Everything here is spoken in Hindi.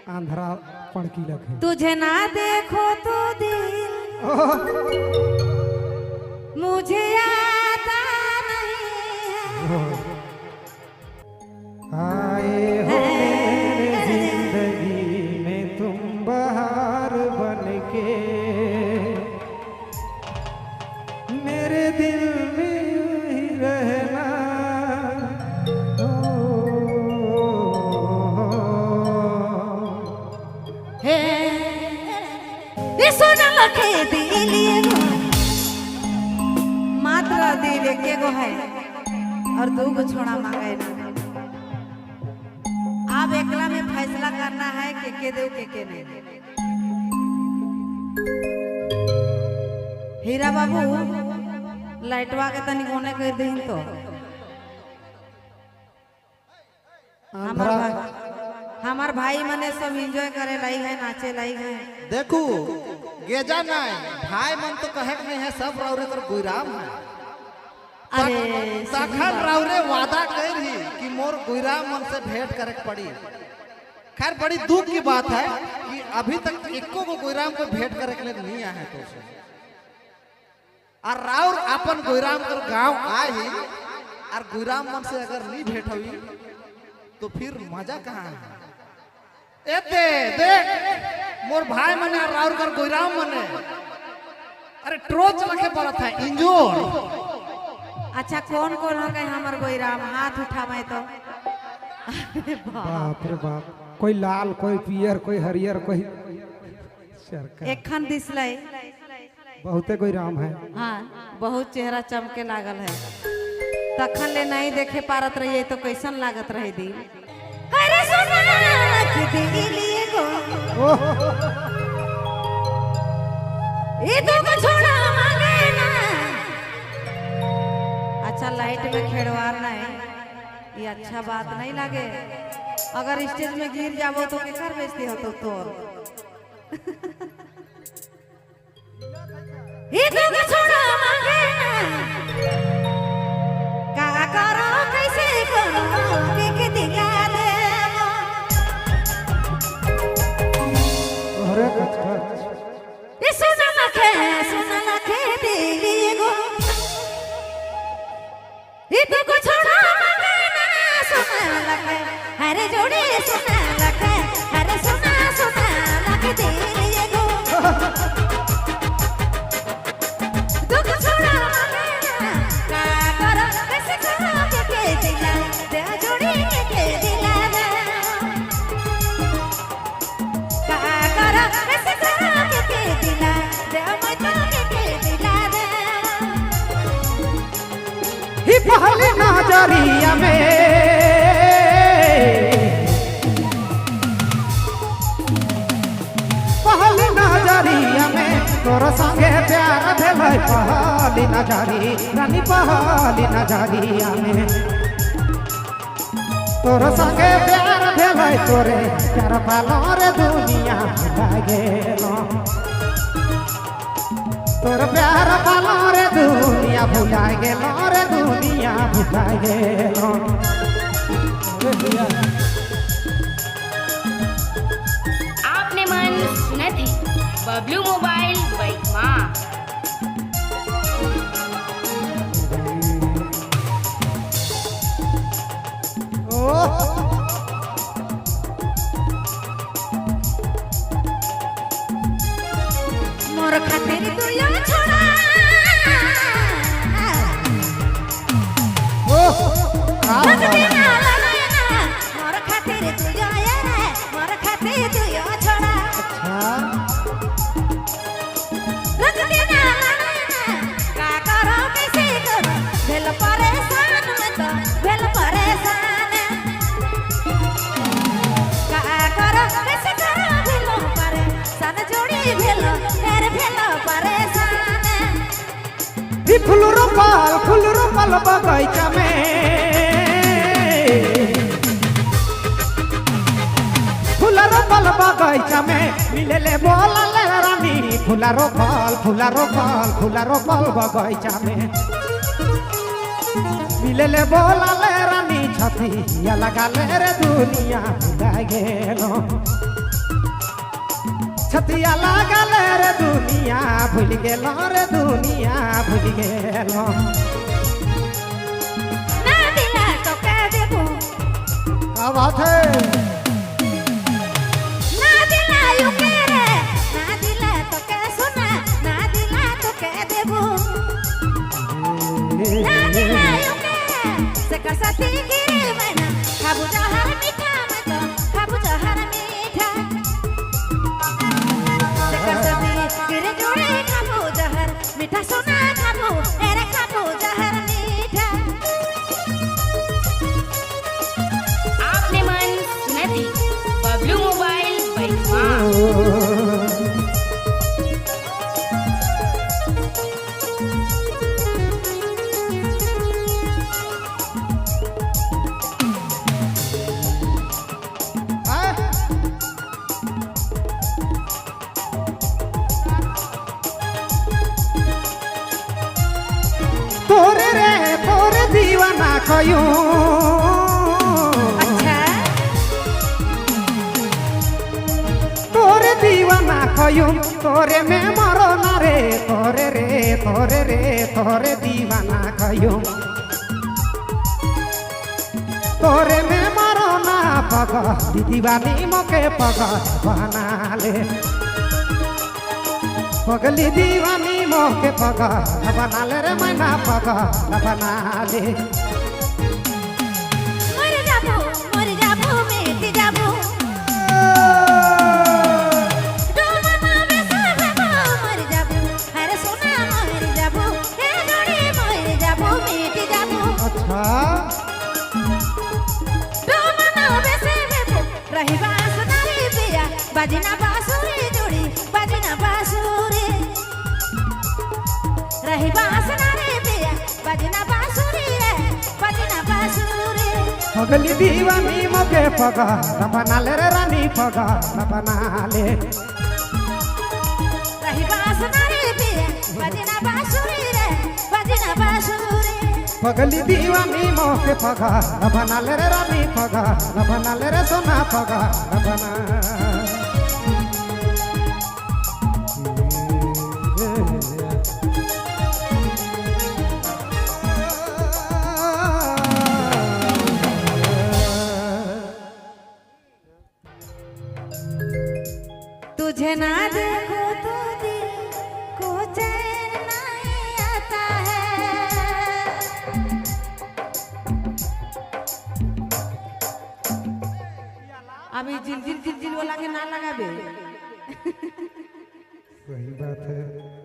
आंधरा पड़की लगे। तुझे ना देखो तो दिल मुझे आता नहीं है। आए हो मेरी जिंदगी में तुम बहार बनके, मेरे दिल में यूं ही रहना। सोना लखे दिल मात्र दिल के गो है और दो गो छोड़ा मांगे ना। आप एकला में फैसला करना है के दे के नहीं। हीरा बाबू लाइटवा के तनी कोने कर दीन तो हमार भाई मने सब एंजॉय करे लाई है, नाचे लाई है। देखू गेजा नहीं भाई मन तो कहे नहीं है, सब राउरे कर गुइराम है। अरे तखन राउरे वादा कर ही कि मोर गुइराम मन से भेंट करे पड़ी। खैर बड़ी दुख की बात है कि अभी तक एको को गुइराम को भेंट करे के लिए नहीं आया है। तो और राउर अपन गुइराम कर गांव आई और गुइराम मन से अगर नहीं भेंट हुई तो फिर मजा कहाँ है। एते देख मोर भाई मने राउर कर गुइराम मने अरे ट्रोच रखे पड़त है इंजोर। अच्छा कौन कौन हो गए हमार गोइराम हाथ उठावे तो। बाप रे बाप, कोई लाल कोई पियर कोई हरियर कोई सरकार। एक खन दिसले बहुते कोई राम है। हाँ बहुत चेहरा चमके लागल है। तखन ले नहीं देखे पारत रहिए तो कैसन लागत रहे दिल। अरे सोना के दिल एगो ये दो को छोड़ा मांगे ना। अच्छा लाइट में खेड़वार नहीं, ये अच्छा बात नहीं लगे। अगर स्टेज में गिर जाबो तो केकर बेइज्जती होतो तोर। ये दो को छोड़ा मांगे ना, का करो कैसे करो के दिला दे। अरे कच ये सोना लखे दिल एगो ये तो को छोड़ा मांगे ना। सोना लखे अरे जोड़ी सोना लखे अरे सोना लखे दिल एगो तो को छोड़ा मांगे ना। का करो कैसे करो के दिला दे जोड़ी के दिला दे। का करो कैसे करो के दिला दे मैं तो के दिला दे। ही पहले नजरिया में पहले नजरिया में तोर संगे प्यार भेलै। पहली नजरी रानी पहली नजरिया में तोर संगे प्यार भेलै। तोरे प्यार पालो रे दुनिया भुला गेलो। तोर प्यार पालो रे दुनिया भुला गेलो रे दुनिया भुला गेलो। आपने मन सुने थे बबलू मोबाइल बैठमा। मोर खातिर तू यो छोड़ा रख देना लगाना। मोर खातिर तू यो मोर खातिर तू यो छोड़ा रख देना लगाना। का करो कैसे करो भेल परेशान में तो भेल परेशान। का करो कैसे करो भेल परेशान जोड़ी भेल तेरे भेल परेशान। फूल रोपल बगैचा में फूल रोपल बगैचा में मिले बोलल रानी। फूला रोपल बगैचा में मिले बोलल रानी। छतिया लगा ले रे दुनिया भुला गेलो। छतिया लागल रे दुनिया भूल गेलो रे दुनिया भूल गेलो ना दिला तो कह देबू क्या बात है ना दिला यू के रे ना दिला तो कह सुना ना दिला तो कह देबू ना दिला यू के से कर सती गिरी मैना खाबू जहर मीठा मैं तो खाबू जहर मीठा से कर सती गिरी जोड़े खाबू जहर मीठा सोना खाबू एरे खाबू जहर मीठा आपने मन सुना थी बबलू मोबाइल बैठवा तोरे रे तोरे दीवाना कयूं अच्छा तोरे दीवाना कयूं तोरे में मरो ना रे तोरे रे तोरे रे तोरे दीवाना कयूं तोरे में मरो ना पग दीवानी मोके पग बना ले पगली दीवानी मोके पग बना ले रे मैना पग बना ले मर जाबू मिट जाबू डोमा में साबू मर जाबू अरे सोना मर जाबू हे जोड़ी मर जाबू मिट जाबू अच्छा डोमा में साबू रही बास नारी पिया बाजना बासुरी जोड़ी बाजना बासुरी रही बास नारी पिया बाजना बासुरी रे बाजना बासुरी पगली दीवानी मोके पग बना ले रे रानी पग बना ले रही बास नारी पिया बाजना बासुरी रे बाजना बासुरी पगली दीवानी मोके पग बना ले रे रानी पग बना ले रे सोना पग बना तुझे ना देखो तो दिल को चैन नहीं आता है अभी जिल जिल वाला के ना लगाबे सही बात है